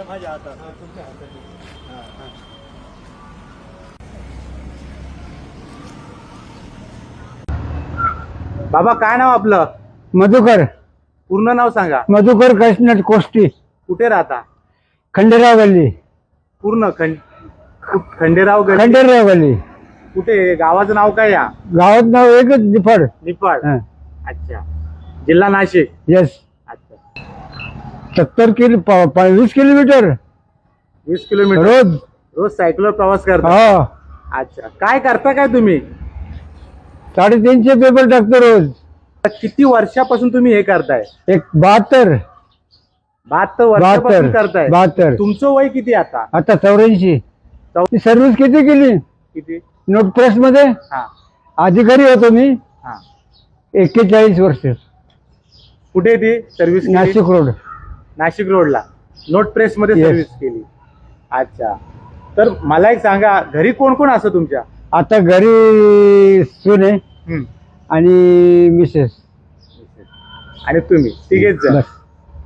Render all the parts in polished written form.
माझ्या हातात तुमच्या हातात. बाबा काय नाव आपलं? मधुकर पूर्ण नाव सांगा. मधुकर कृष्ण कोष्टी, कुठे राहता? खंडेराव गल्ली. पूर्ण खंडेराव गल्ली. खंडेराव गल्ली. कुठे? गावाचं नाव काय? या गावात नाव एकच निफाड. निफाड. अच्छा. जिल्हा नाशिक. यस. अच्छा. 70 20 किलोमीटर 20 किलोमीटर रोज. रोज सायकलवर प्रवास करता? हा. अच्छा. काय करता काय तुम्ही? 350 पेपर टाकतो रोज. किती वर्षापासून तुम्ही हे करताय? एक 72 वर्षापासून करताय. 72. तुमचं वय किती आता? आता 84. सर्व्हिस किती केली? किती? नोट प्रेस मध्ये हा अधिकारी होतो मी. हा. 41 वर्ष. कुठे ती सर्व्हिस? नाशिक रोड. नाशिक रोडला नोट प्रेस मध्ये Yes. सर्व्हिस केली. अच्छा. तर मला एक सांगा, घरी कोण कोण असतं तुमच्या? आता घरी सुने हम्म. आणि मिसेस. आणि तुम्ही तिघेच जण. बस.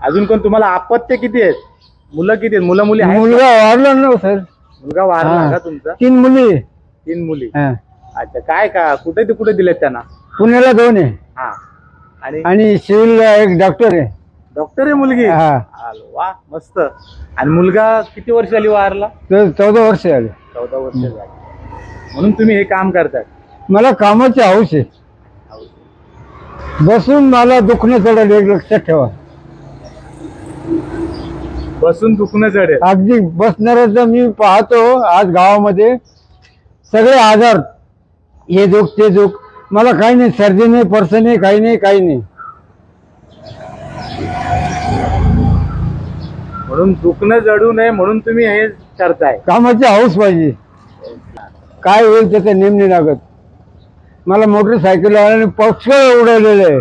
अजून कोण? तुम्हाला अपत्य किती आहेत? मुलं किती आहेत? मुलं मुली आहेत? मुलगा वारला ना सर. मुलगा वारला हा. का तुमचा? 3 मुली. 3 मुली. हा. अच्छा. काय का कुठे ते कुठे दिलेत त्यांना? पुण्याला 2 आहे. हा. आणि आणि सिव्हिलला एक डॉक्टर आहे. डॉक्टर आहे मुलगी? हा. आलो, वा मस्त. आणि मुलगा किती वर्ष झाली वारला? तर 14 वर्ष झाले. 14 वर्ष झाली. म्हणून तुम्ही हे काम करताय? मला कामाची हौस आहे. बसून मला दुखणं चढेल एक लक्षात ठेवा. बसून दुखणं चढेल. अगदी बसणाऱ्याचं मी पाहतो आज गावामध्ये सगळे आजार, हे दुख ते दुख. मला काही नाही, सर्दी नाही, पर्स नाही, काही नाही, काही नाही. म्हणून दुखणं जडू नये म्हणून तुम्ही हे करताय. कामाची हौस पाहिजे. काय होईल त्याचा नेम नाही लागत. मला मोटरसायकलवाल्याने पक्ष उडवलेलं आहे.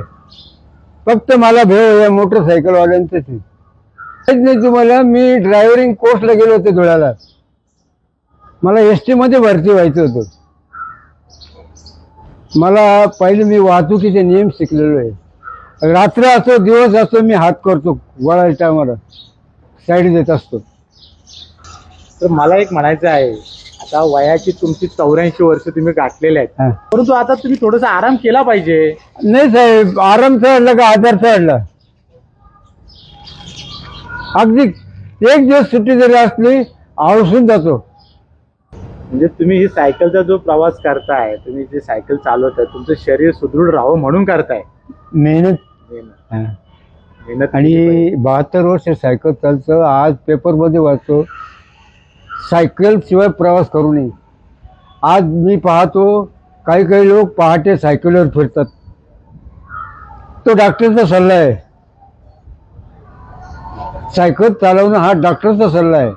फक्त मला भेव या मोटरसायकलवाल्यांचंच नाही. तुम्हाला मी ड्रायव्हरिंग कोर्सला गेलो होते धुळ्याला. मला एसटी मध्ये भरती व्हायचं होतं. मला पहिले मी वाहतुकीचे नियम शिकलेलो आहे. रात्र असो दिवस असो मी हात करतो. वळायच्या टायमाला साईड देत असतो. तर मला एक म्हणायचं आहे, आता वयाची तुमची 84 वर्ष तुम्ही गाठलेले आहेत, हा. परंतु आता तुम्ही थोडासा आराम केला पाहिजे. नाही साहेब, आराम चढला का आजार चढला. अगदी एक दिवस सुट्टी जरी असली आळसून जातो. म्हणजे तुम्ही ही सायकलचा जो प्रवास करताय, तुम्ही जे सायकल चालवताय, तुमचं शरीर सुदृढ राहावं म्हणून करताय. मेहनत. मेहनत. हा. मेहनत केली आणि 72 वर्ष सायकल चालतं. आज पेपरमध्ये वाचतो सायकल शिवाय प्रवास करू नये. आज मी पाहतो काही काही लोक पहाटे सायकलवर फिरतात. तो डॉक्टरचा सल्ला आहे. सायकल चालवणं हा डॉक्टरचा सल्ला आहे.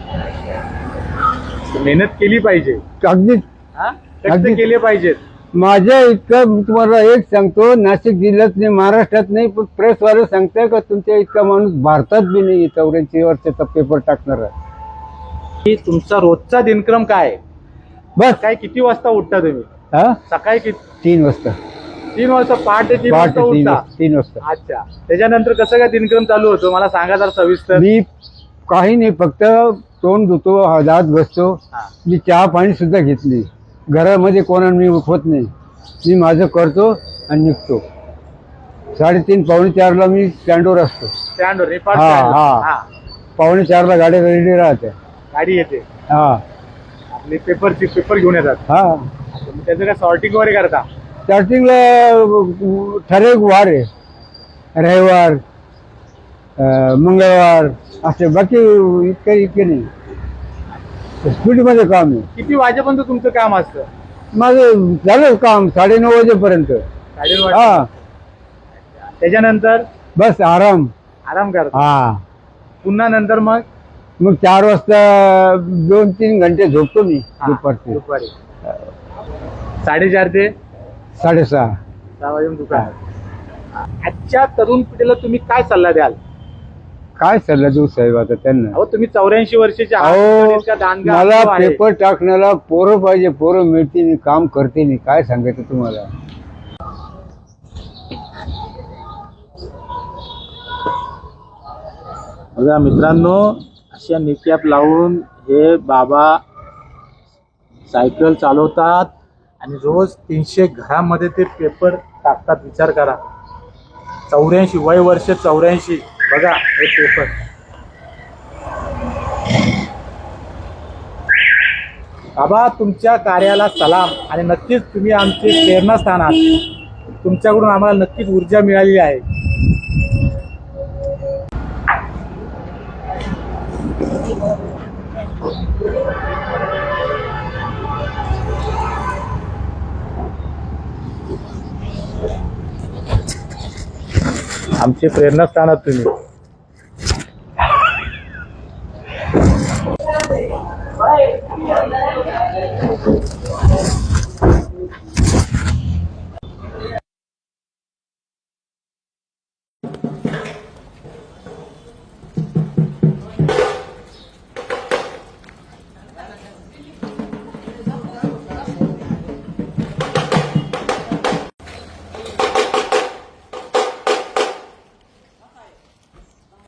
पाहिजे. मेहनत केली पाहिजे. अगदी हा? कष्ट अगदी. केले पाहिजेत. माझ्या इतकं मी तुम्हाला एक सांगतो, नाशिक जिल्ह्यात नाही, महाराष्ट्रात नाही, पण प्रेसवाले सांगताय का तुमच्या इतका माणूस भारतात बी नाही 84 वर्षाचा पेपर टाकणार आहे. की तुमचा रोजचा दिनक्रम काय आहे? बस. काय किती वाजता उठता तुम्ही? हा, सकाळी किती? 3 वाजता. 3 वाजता? पहाटे 3 वाजता पहाटे 3 उठता? वाजता. 3 वाजता. अच्छा. त्याच्यानंतर कसं काय दिनक्रम चालू होतो मला सांगा जरा सविस्तर. मी काही नाही, फक्त तोंड धुतो, दात घसतो. हा. मी चहा पाणी सुद्धा घेतली. घरामध्ये कोणाला मी उठवत नाही. मी माझं करतो आणि निघतो. 3:30 पावणे 4ला मी स्टँडवर असतो. स्टँडवर निफाड हा, स्टँडवर. हा. हा. पावणे 4ला गाड्या रेडी राहते. गाडी येते हा. आपली पेपर घेऊन येतात. हा. त्याचं काय सॉर्टिंग वगैरे करता? स्टार्टिंगला ठराविक वार आहे, रविवार, मंगळवार असे. बाकी इतके नाही. स्पीडमध्ये काम आहे. किती वाजेपर्यंत तुमचं काम असतं? माझं झालं काम 9:30 वाजेपर्यंत. 9:30 हा. वाजता. त्याच्यानंतर बस आराम. आराम करता. हा. पुन्हा नंतर मग? मग 4 वाजता 2-3 घंटे झोपतो मी हा, दुपारचे. दुपारी 4:30 ते 6:30. 6 वाजेपर्यंत दुकान. आजच्या तरुण पिढीला तुम्ही काय सल्ला द्याल? काय सल्ला देऊ साहेब आता त्यांना? अहो तुम्ही 84 वर्षाचे आहात, अहो, इतका दांडगा मला अनुभव आहे. पेपर टाकण्याला पोरं पाहिजे. पोरं मिळते नाही, काम करते नाही. काय सांगायचं तुम्हाला? बघा मित्रांनो, अशा निकॅप लावून हे बाबा सायकल चालवतात आणि रोज 300 घरामध्ये ते पेपर टाकतात. विचार करा, 84 वय वर्ष 84. बघा हे पेपर. बाबा तुमच्या कार्याला सलाम आणि नक्कीच तुम्ही आमचे प्रेरणास्थान आहात. तुमच्याकडून आम्हाला नक्कीच ऊर्जा मिळालेली आहे. आमचे प्रेरणास्थान आहात तुम्ही.